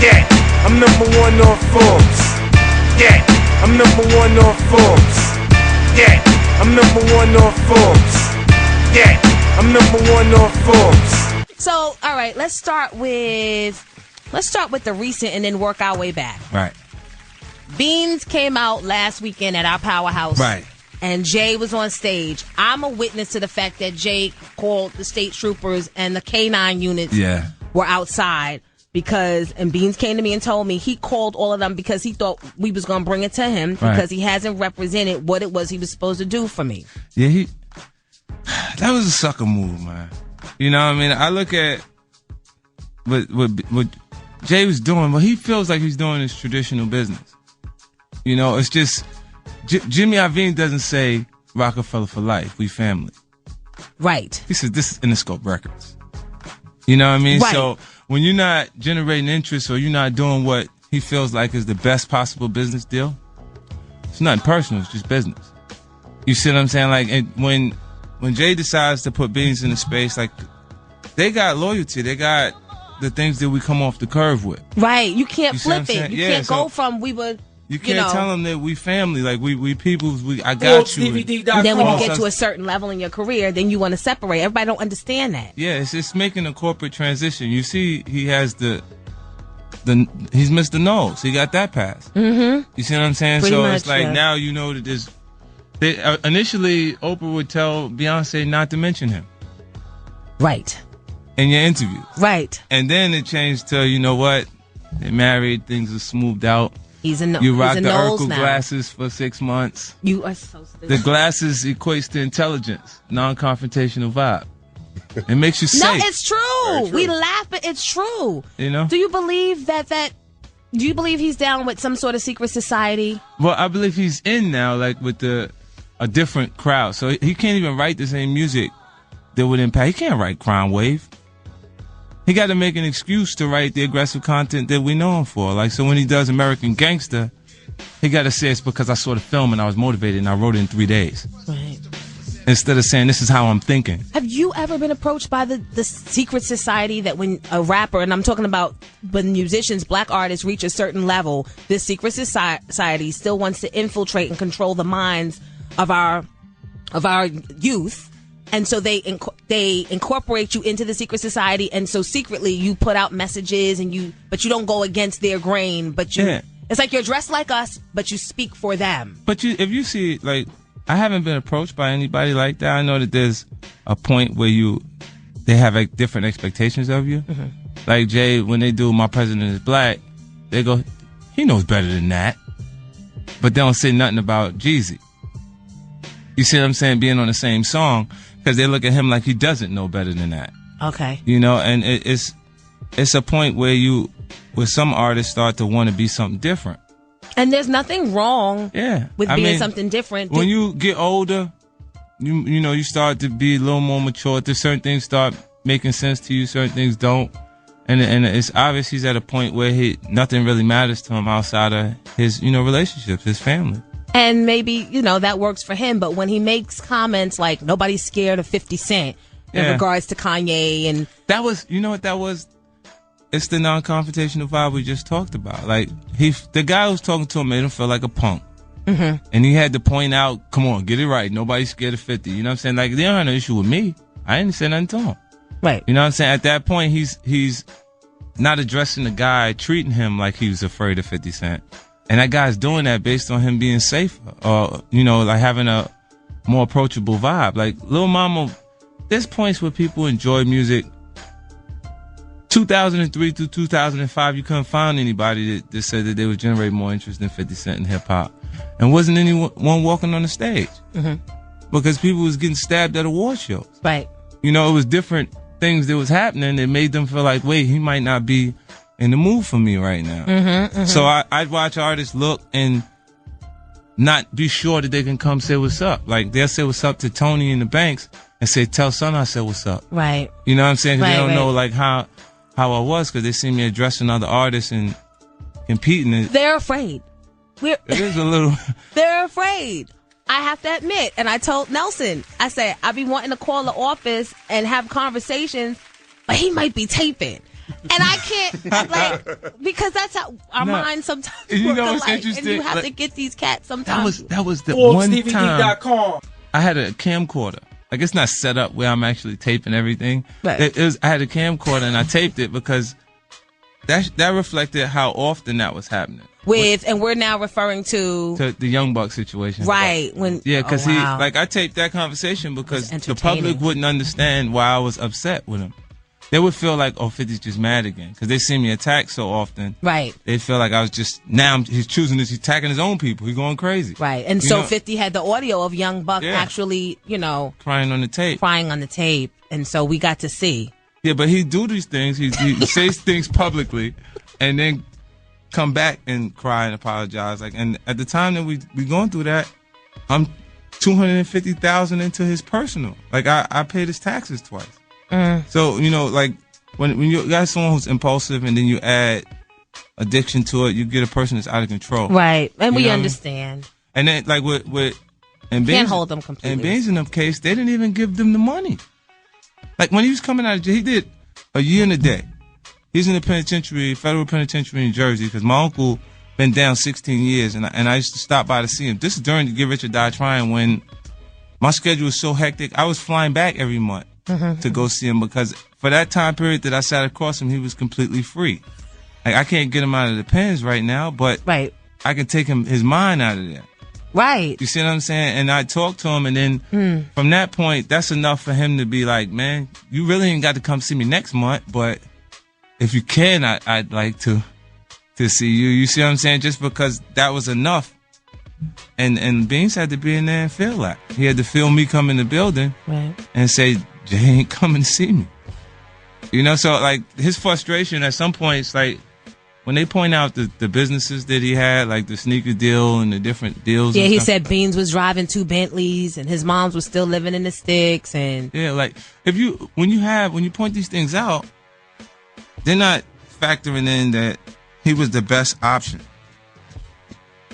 Yeah, I'm number one on Forbes. Yeah, I'm number one on Forbes. Yeah, I'm number one on Forbes. Yeah, I'm number one on Forbes. So, all right, let's start with the recent and then work our way back. Right. Beans came out last weekend at our powerhouse. Right. And Jay was on stage. I'm a witness to the fact that Jay called the state troopers and the K9 units were outside and Beans came to me and told me he called all of them because he thought we was going to bring it to him because he hasn't represented what it was he was supposed to do for me. Yeah, that was a sucker move, man. You know what I mean? I look at what Jay was doing, but he feels like he's doing his traditional business. You know, it's just... Jimmy Iovine doesn't say Rockefeller for life, we family. Right. He says this is Interscope Records. You know what I mean? Right. So when you're not generating interest or you're not doing what he feels like is the best possible business deal, it's nothing personal, it's just business. You see what I'm saying? Like when Jay decides to put Beans in the space, like they got loyalty, they got the things that we come off the curve with. Right. You can't flip it. You can't go from You can't tell them that we family, like we peoples. I got you. And then when you get to a certain level in your career, then you want to separate. Everybody don't understand that. Yeah, it's making a corporate transition. You see, he has he's Mr. Knowles. He got that pass. Mm-hmm. You see what I'm saying? Pretty so much, it's like now you know that there's. Initially, Oprah would tell Beyonce not to mention him. Right. In your interview. Right. And then it changed to, you know what? They're married. Things are smoothed out. You rock the Urkel glasses for 6 months. You are so stupid. The glasses equates to intelligence, non-confrontational vibe. It makes you safe. No, it's true. We laugh, but it's true. You know? Do you believe do you believe he's down with some sort of secret society? Well, I believe he's in now, like with a different crowd. So he can't even write the same music that would impact. He can't write Crime Wave. He got to make an excuse to write the aggressive content that we know him for. Like, so when he does American Gangster, he got to say it's because I saw the film and I was motivated and I wrote it in 3 days. Right. Instead of saying, this is how I'm thinking. Have you ever been approached by the secret society that when a rapper, and I'm talking about when musicians, black artists reach a certain level, this secret society still wants to infiltrate and control the minds of our youth? And so they incorporate you into the secret society, and so secretly you put out messages, but you don't go against their grain. But it's like you're dressed like us, but you speak for them. But if you see, like, I haven't been approached by anybody like that. I know that there's a point where they have like different expectations of you. Mm-hmm. Like Jay, when they do My President is Black, they go, he knows better than that, but they don't say nothing about Jeezy. You see what I'm saying? Being on the same song. Because they look at him like he doesn't know better than that. Okay. You know, and it's a point where some artists start to want to be something different. And there's nothing wrong with being something different. When you get older, you know, you start to be a little more mature. Certain things start making sense to you, certain things don't. And it's obvious he's at a point where nothing really matters to him outside of his, relationships, his family. And maybe, that works for him. But when he makes comments like nobody's scared of 50 Cent in regards to Kanye and... That was, you know what that was? It's the non-confrontational vibe we just talked about. Like, the guy who was talking to him made him feel like a punk. Mm-hmm. And he had to point out, come on, get it right. Nobody's scared of 50. You know what I'm saying? Like, they don't have no issue with me. I didn't say nothing to him. Right. You know what I'm saying? At that point, he's not addressing the guy, treating him like he was afraid of 50 Cent. And that guy's doing that based on him being safer or, like having a more approachable vibe. Like Lil Mama, there's points where people enjoy music. 2003 through 2005, you couldn't find anybody that said that they would generate more interest than 50 Cent in hip hop. And wasn't anyone walking on the stage. Mm-hmm. Because people was getting stabbed at award shows. Right. It was different things that was happening that made them feel like, wait, he might not be in the mood for me right now. Mm-hmm, mm-hmm. So I'd watch artists look and not be sure that they can come say what's up. Like they'll say what's up to Tony in the Banks and say, tell son I said what's up. Right. You know what I'm saying? Because they don't know like how I was, because they see me addressing other artists and competing. They're afraid. It is a little. They're afraid. I have to admit. And I told Nelson, I said, I be wanting to call the office and have conversations, but he might be taping. I can't, like, because that's how our minds sometimes You work know what's alike, interesting? and you have Like, to get these cats sometimes. That was the one time ForbesDVD.com. I had a camcorder. Like, it's not set up where I'm actually taping everything. Right. I had a camcorder and I taped it because that reflected how often that was happening. And we're now referring to The Young Buck situation. right when Because wow. I taped that conversation because It was the public entertaining. wouldn't understand why I was upset with him. They would feel like, oh, 50's just mad again. Because they see me attack so often. right. They feel like I was just, he's choosing this, he's attacking his own people. He's going crazy. Right. And You so know? 50 had the audio of Young Buck Yeah. actually, Crying on the tape. crying on the tape. And so we got to see. Yeah, but he do these things. He says things publicly and then come back and cry and apologize. Like, and at the time that we going through that, I'm $250,000 into his personal. Like, I paid his taxes twice. So, like, when you got someone who's impulsive and then you add addiction to it, you get a person that's out of control. Right. And we know what I mean? understand. And then, like, and Can't hold them completely. And Baines in them case, they didn't even give them the money. Like, when he was coming out of jail, he did a year and a day. He's in the penitentiary, federal penitentiary in Jersey, because my uncle been down 16 years, and I used to stop by to see him. This is during the Get Rich or Die Trying, when my schedule was so hectic. I was flying back every month to go see him, because for that time period that I sat across him, he was completely free. Like, I can't get him out of the pens right now, but Right. I can take his mind out of there. Right. You see what I'm saying? And I talked to him, and then from that point, that's enough for him to be like, man, you really ain't got to come see me next month, but if you can, I'd like to see you. You see what I'm saying? Just because that was enough. And Beans had to be in there and feel that. He had to feel me come in the building Right. and say, Jay ain't coming to see me. So, like, his frustration at some points, like, when they point out the businesses that he had, like the sneaker deal and the different deals. Yeah, and he stuff. said Beans was driving 2 Bentleys and his mom's was still living in the sticks. And Yeah, like, when you point these things out, they're not factoring in that he was the best option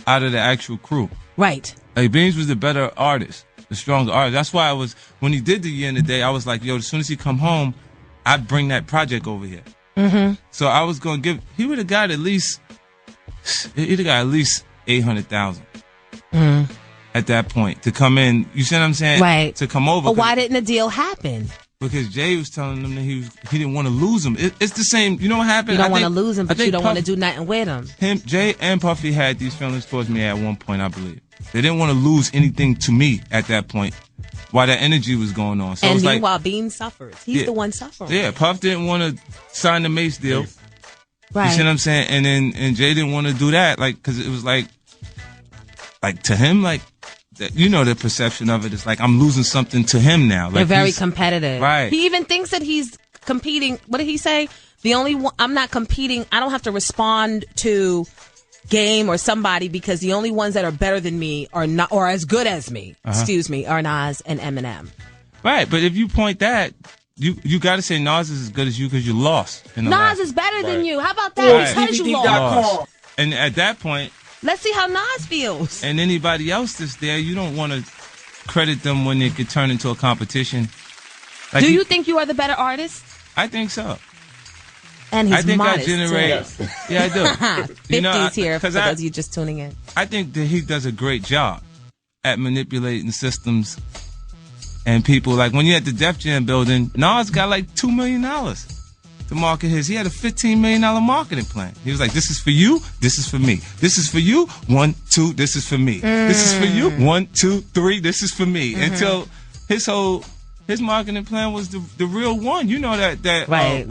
out of the actual crew. right. Like, Beans was the better artist, the stronger artist. That's why when he did the Year and the Day, I was like, yo, as soon as he come home, I'd bring that project over here. So I was going to he would have got at least, he'd have got at least 800,000 at that point to come in. You see what I'm saying? Right. To come over. But why didn't the deal happen? Because Jay was telling them that he didn't want to lose him. It's the same. You know what happened? You don't I want to think- lose him, I but you think don't want to Puff- do nothing with him. Jay and Puffy had these feelings towards me at one point, I believe. They didn't want to lose anything to me at that point while that energy was going on. So And it's like, meanwhile, Beans suffers. He's Yeah. the one suffering. yeah, Puff didn't want to sign the Mace deal. Right. You see what I'm saying? And Jay didn't want to do that, like, because it was like to him, like, the perception of it is like, I'm losing something to him now. Like, They're very he's- competitive. Right. He even thinks that he's competing. What did he say? The only one, I'm not competing. I don't have to respond to Game or somebody because the only ones that are better than me are not, or as good as me, excuse me, are Nas and Eminem. Right, but if you point that, you got to say Nas is as good as you because you lost. In the Nas last. is better than you. How about that? Right. Because you ForbesDVD.com. lost. And at that point, Let's see how Nas feels. and anybody else that's there, you don't want to credit them when it could turn into a competition. Like, Do you think you are the better artist? I think so. And he's I think modest, I generate. too. Yeah, I do. 50's here for because those of you just tuning in. I think that he does a great job at manipulating systems and people. Like, when you're at the Def Jam building, Nas got like $2 million to market his. He had a $15 million marketing plan. He was like, this is for you, this is for me. This is for you, 1, 2, this is for me. This is for you, 1, 2, 3, this is for me. Until his marketing plan was the real one. You know that Right.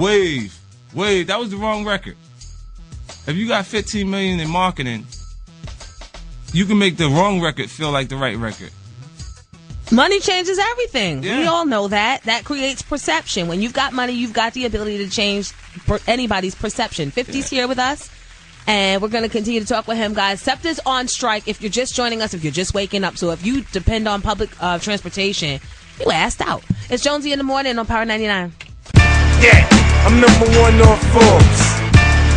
Wave, that was the wrong record. If you got 15 million in marketing, you can make the wrong record feel like the right record. Money changes everything. Yeah. We all know that. That creates perception. When you've got money, you've got the ability to change anybody's perception. 50's here with us, and we're going to continue to talk with him, guys. SEPTA's on strike. If you're just joining us, if you're just waking up, so if you depend on public transportation, you asked out. It's Jonesy in the morning on Power 99. Yeah, I'm number one on Forbes.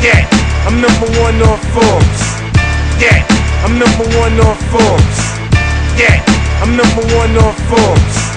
Yeah, I'm number one on Forbes. Yeah, I'm number one on Forbes. Yeah, I'm number one on Forbes.